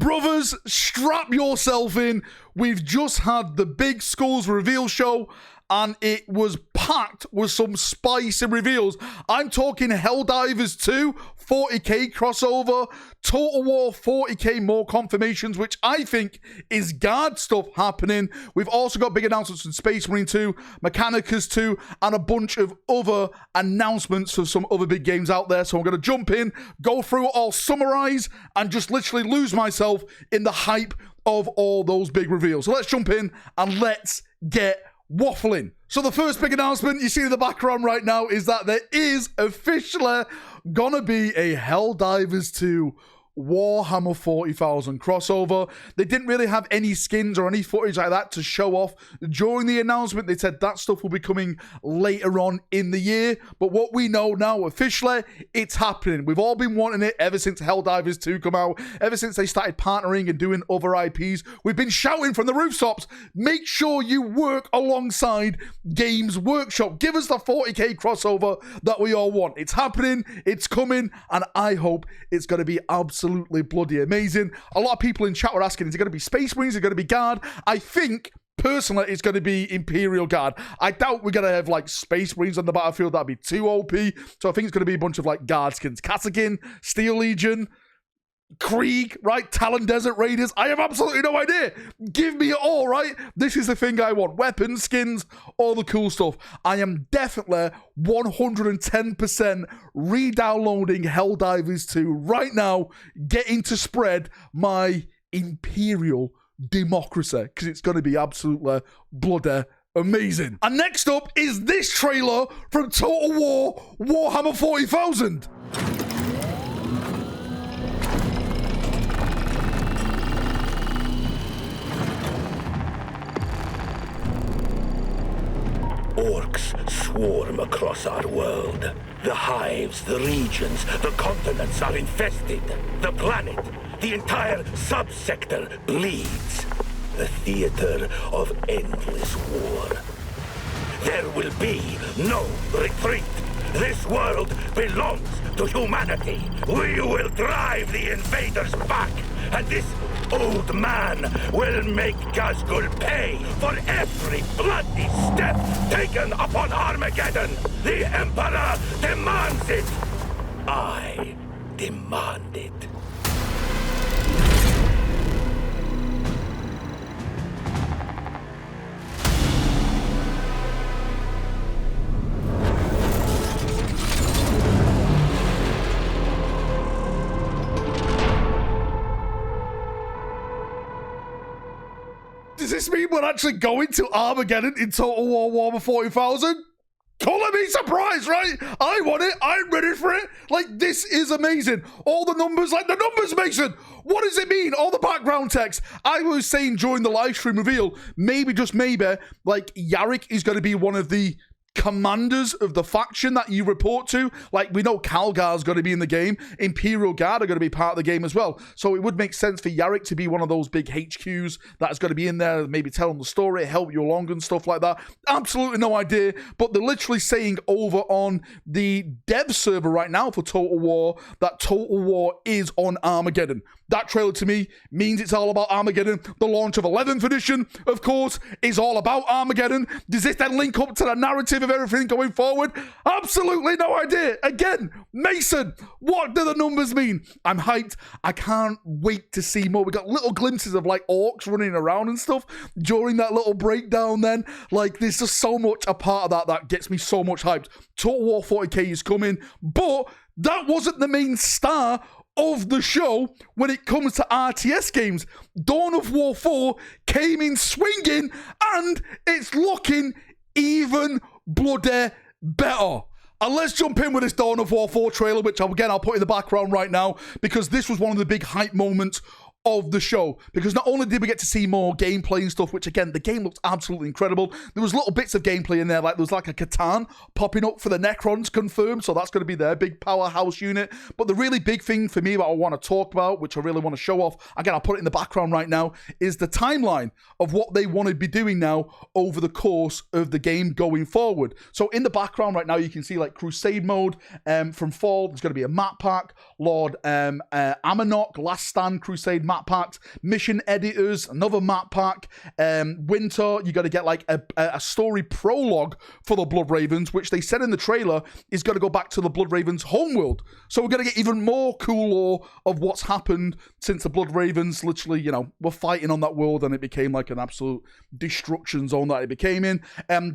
Brothers, strap yourself in. We've just had the Big Skulls reveal show, and it was packed with some spicy reveals. I'm talking Helldivers 2, 40K crossover, Total War 40K more confirmations, which I think is guard stuff happening. We've also got big announcements from Space Marine 2, Mechanicus 2, and a bunch of other announcements of some other big games out there. So I'm going to jump in, go through it all, summarize, and just literally lose myself in the hype of all those big reveals. So let's jump in and let's get waffling. So the first big announcement you see in the background right now is that there is officially gonna be a Helldivers 2 Warhammer 40,000 crossover. They didn't really have any skins or any footage like that to show off during the announcement. They said that stuff will be coming later on in the year, but what we know now officially, it's happening. We've all been wanting it ever since Helldivers 2 come out, ever since they started partnering and doing other IPs. We've been shouting from the rooftops, make sure you work alongside Games Workshop. Give us the 40k crossover that we all want. It's happening, it's coming, and I hope it's going to be absolutely bloody amazing. A lot of people in chat were asking, is it going to be Space Marines? Is it going to be Guard? I think, personally, it's going to be Imperial Guard. I doubt we're going to have, like, Space Marines on the battlefield. That'd be too OP. So I think it's going to be a bunch of, like, Guard skins. Kassakin, Steel Legion, Krieg, right? Talon Desert Raiders. I have absolutely no idea. Give me it all, right? This is the thing I want. Weapons, skins, all the cool stuff. I am definitely 110% re-downloading Helldivers 2 right now, getting to spread my Imperial democracy, because it's going to be absolutely bloody amazing. And next up is this trailer from Total War Warhammer 40,000. Orcs swarm across our world. The hives, the regions, the continents are infested. The planet, the entire subsector bleeds. A theater of endless war. There will be no retreat. This world belongs to humanity. We will drive the invaders back, and this old man will make Gazgul pay for every bloody step taken upon Armageddon. The Emperor demands it. I demand it. Does this mean we're actually going to Armageddon in Total War Warhammer 40,000? Color me surprised, right? I want it. I'm ready for it. Like, this is amazing. All the numbers, like the numbers, Mason. What does it mean? All the background text. I was saying during the live stream reveal, maybe, just maybe, like, Yarrick is going to be one of the commanders of the faction that you report to. Like, we know Calgar's going to be in the game. Imperial Guard are going to be part of the game as well. So it would make sense for Yarrick to be one of those big HQs that's going to be in there, maybe telling the story, help you along and stuff like that. Absolutely no idea. But they're literally saying over on the dev server right now for Total War that Total War is on Armageddon. That trailer to me means it's all about Armageddon. The launch of 11th edition, of course, is all about Armageddon. Does this then link up to the narrative of everything going forward? Absolutely no idea. Again, Mason, what do the numbers mean? I'm hyped. I can't wait to see more. We got little glimpses of, like, orcs running around and stuff during that little breakdown then. Like, there's just so much a part of that that gets me so much hyped. Total War 40k is coming, but that wasn't the main star of the show when it comes to RTS games. Dawn of War 4 came in swinging, and it's looking even bloody better. And let's jump in with this Dawn of War 4 trailer, which again I'll put in the background right now, because this was one of the big hype moments of the show, because not only did we get to see more gameplay and stuff, which again, the game looks absolutely incredible. There was little bits of gameplay in there, like there was like a Catan popping up for the Necrons confirmed, so that's going to be their big powerhouse unit. But the really big thing for me that I want to talk about, which I really want to show off, again, I'll put it in the background right now, is the timeline of what they want to be doing now over the course of the game going forward. So in the background right now, you can see like Crusade mode from Fall. There's going to be a map pack, Lord Amanok, Last Stand Crusade map map packs, mission editors, another map pack. Winter, you got to get like a story prologue for the Blood Ravens, which they said in the trailer is going to go back to the Blood Ravens homeworld. So we're going to get even more cool lore of what's happened since the Blood Ravens literally, were fighting on that world and it became like an absolute destruction zone that it became in.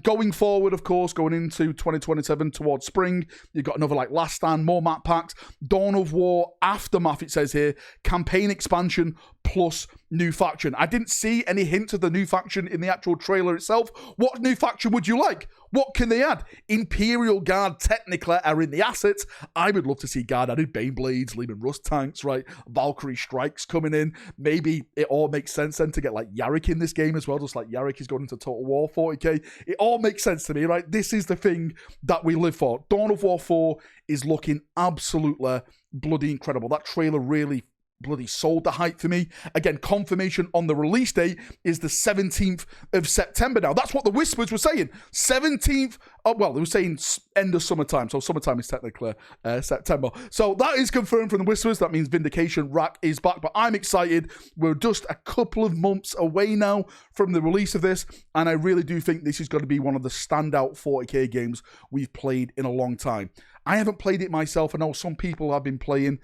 Going forward, of course, going into 2027 towards spring, you've got another like Last Stand, more map packs, Dawn of War, Aftermath, it says here, campaign expansion, plus new faction. I didn't see any hint of the new faction in the actual trailer itself. What new faction would you like? What can they add? Imperial Guard technically are in the assets. I would love to see Guard added, Baneblades, Leman Rust tanks, right? Valkyrie strikes coming in. Maybe it all makes sense then to get like Yarrick in this game as well, just like Yarrick is going into Total War 40k. It all makes sense to me, right? This is the thing that we live for. Dawn of War 4 is looking absolutely bloody incredible. That trailer really bloody sold the hype for me. Again, confirmation on the release date is the 17th of September now. That's what the whispers were saying. 17th, well, they were saying end of summertime, so summertime is technically September. So that is confirmed from the whispers. That means Vindication Rack is back, but I'm excited. We're just a couple of months away now from the release of this, and I really do think this is going to be one of the standout 40k games we've played in a long time. I haven't played it myself. I know some people have been playing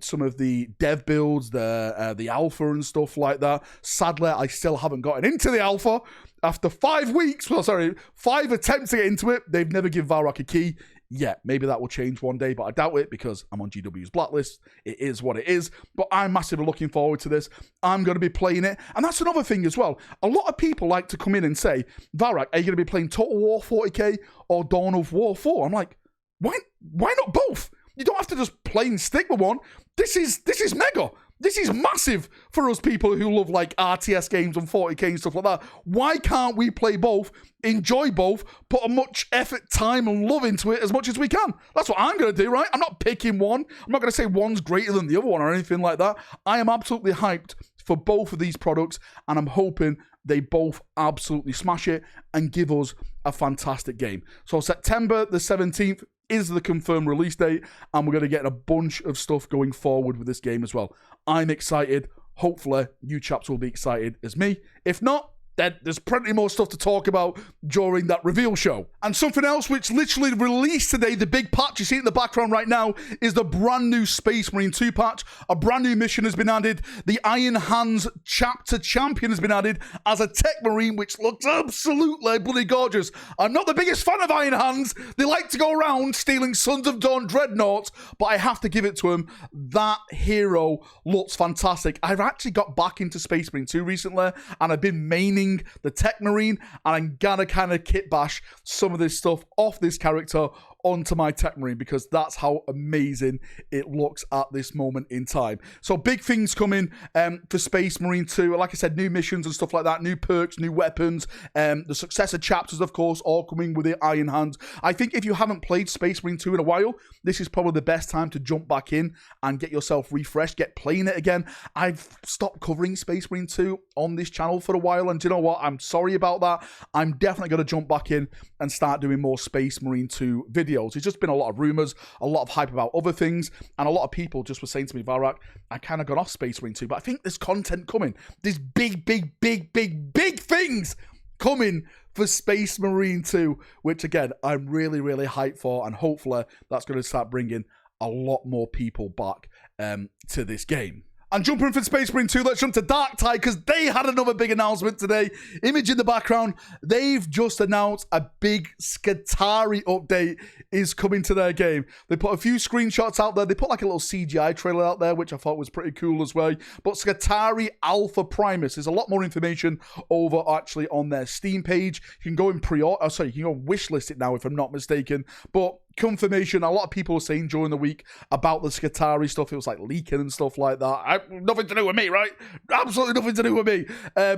some of the dev builds, the alpha and stuff like that. Sadly, I still haven't gotten into the alpha. After 5 weeks, 5 attempts to get into it, they've never given Valrak a key. Yeah, maybe that will change one day, but I doubt it because I'm on GW's blacklist. It is what it is, but I'm massively looking forward to this. I'm going to be playing it, and that's another thing as well. A lot of people like to come in and say, Valrak, are you going to be playing Total War 40k or Dawn of War 4? I'm like, why not both? You don't have to just plain stick with one. This is mega. This is massive for us people who love like RTS games and 40k and stuff like that. Why can't we play both, enjoy both, put as much effort, time, and love into it as much as we can? That's what I'm going to do, right? I'm not picking one. I'm not going to say one's greater than the other one or anything like that. I am absolutely hyped for both of these products, and I'm hoping they both absolutely smash it and give us a fantastic game. So September the 17th is the confirmed release date, and we're going to get a bunch of stuff going forward with this game as well. I'm excited. Hopefully, you chaps will be excited as me. If not, then there's plenty more stuff to talk about during that reveal show. And something else which literally released today, the big patch you see in the background right now, is the brand new Space Marine 2 patch. A brand new mission has been added. The Iron Hands Chapter Champion has been added as a tech marine, which looks absolutely bloody gorgeous. I'm not the biggest fan of Iron Hands. They like to go around stealing Sons of Dawn dreadnoughts, but I have to give it to him. That hero looks fantastic. I've actually got back into Space Marine 2 recently, and I've been maining the tech marine, and I'm gonna kind of kit bash some of this stuff off this character onto my tech marine because that's how amazing it looks at this moment in time. So big things coming for Space Marine 2. Like I said, new missions and stuff like that, new perks, new weapons, the successor chapters, of course, all coming with the Iron Hands. I think if you haven't played Space Marine 2 in a while, this is probably the best time to jump back in and get yourself refreshed, get playing it again. I've stopped covering Space Marine 2 on this channel for a while, and do you know what? I'm sorry about that. I'm definitely going to jump back in and start doing more Space Marine 2 videos. It's just been a lot of rumors, a lot of hype about other things, and a lot of people just were saying to me, Valrak, I kind of got off Space Marine 2, but I think there's content coming. There's big things coming for Space Marine 2, which again, I'm really hyped for, and hopefully that's going to start bringing a lot more people back to this game. And jumping from Space Marine 2, let's jump to Darktide because they had another big announcement today. Image in the background, they've just announced a big Skitarii update is coming to their game. They put a few screenshots out there. They put like a little CGI trailer out there, which I thought was pretty cool as well. But Skitarii Alpha Primus, there's a lot more information over actually on their Steam page. You can go and you can go and wishlist it now if I'm not mistaken. But confirmation, a lot of people were saying during the week about the Skitarii stuff. It was like leaking and stuff like that. Nothing to do with me, right? Absolutely nothing to do with me.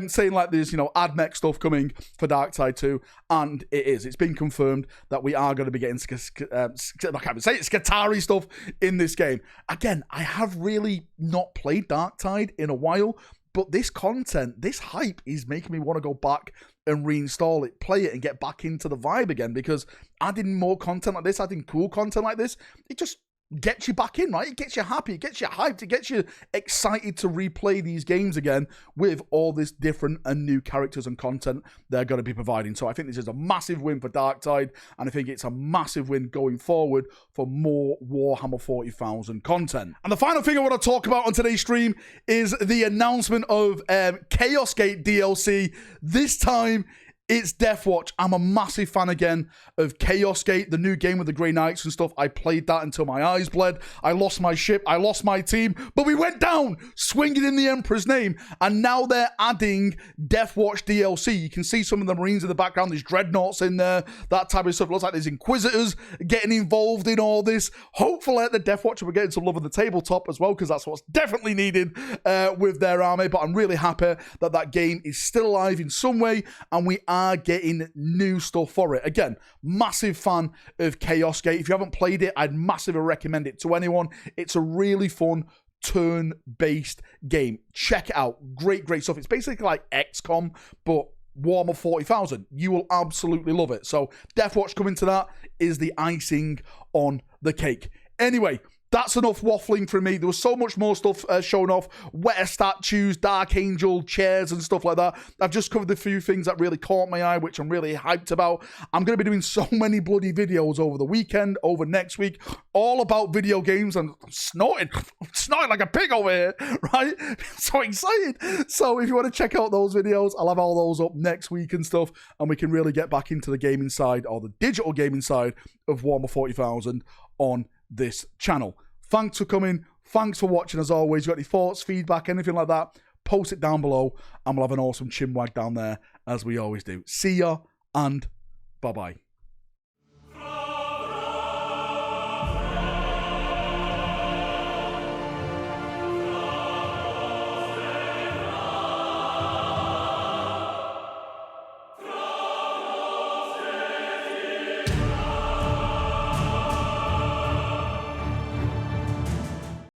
Saying like there's, AdMech stuff coming for Darktide 2, and it is. It's been confirmed that we are going to be getting Skitarii stuff in this game. Again, I have really not played Darktide in a while, but this content, this hype is making me want to go back and reinstall it, play it, and get back into the vibe again, because adding more content like this, adding cool content like this, it just gets you back in, right? It gets you happy, it gets you hyped, it gets you excited to replay these games again with all this different and new characters and content they're going to be providing. So I think this is a massive win for Darktide, and I think it's a massive win going forward for more Warhammer 40,000 content. And the final thing I want to talk about on today's stream is the announcement of Chaos Gate DLC. This time, it's Deathwatch. I'm a massive fan again of Chaos Gate, the new game with the Grey Knights and stuff. I played that until my eyes bled. I lost my ship, I lost my team, but we went down swinging in the Emperor's name. And now they're adding Deathwatch DLC. You can see some of the Marines in the background. There's dreadnoughts in there, that type of stuff. It looks like there's Inquisitors getting involved in all this. Hopefully the Deathwatch will be getting some love on the tabletop as well, because that's what's definitely needed with their army. But I'm really happy that that game is still alive in some way, and we are getting new stuff for it. Again, massive fan of Chaos Gate. If you haven't played it, I'd massively recommend it to anyone. It's a really fun turn-based game. Check it out. Great stuff. It's basically like XCOM, but Warhammer 40,000. You will absolutely love it. So Deathwatch coming to that is the icing on the cake. Anyway, that's enough waffling from me. There was so much more stuff shown off. Wetter statues, Dark Angel, chairs and stuff like that. I've just covered a few things that really caught my eye, which I'm really hyped about. I'm going to be doing so many bloody videos over the weekend, over next week, all about video games. I'm snorting like a pig over here, right? So excited. So if you want to check out those videos, I'll have all those up next week and stuff, and we can really get back into the gaming side, or the digital gaming side of Warhammer 40,000 on this channel. Thanks for coming. Thanks for watching as always. You got any thoughts, feedback, anything like that, post it down below, and we'll have an awesome chinwag down there as we always do. See ya, and bye-bye.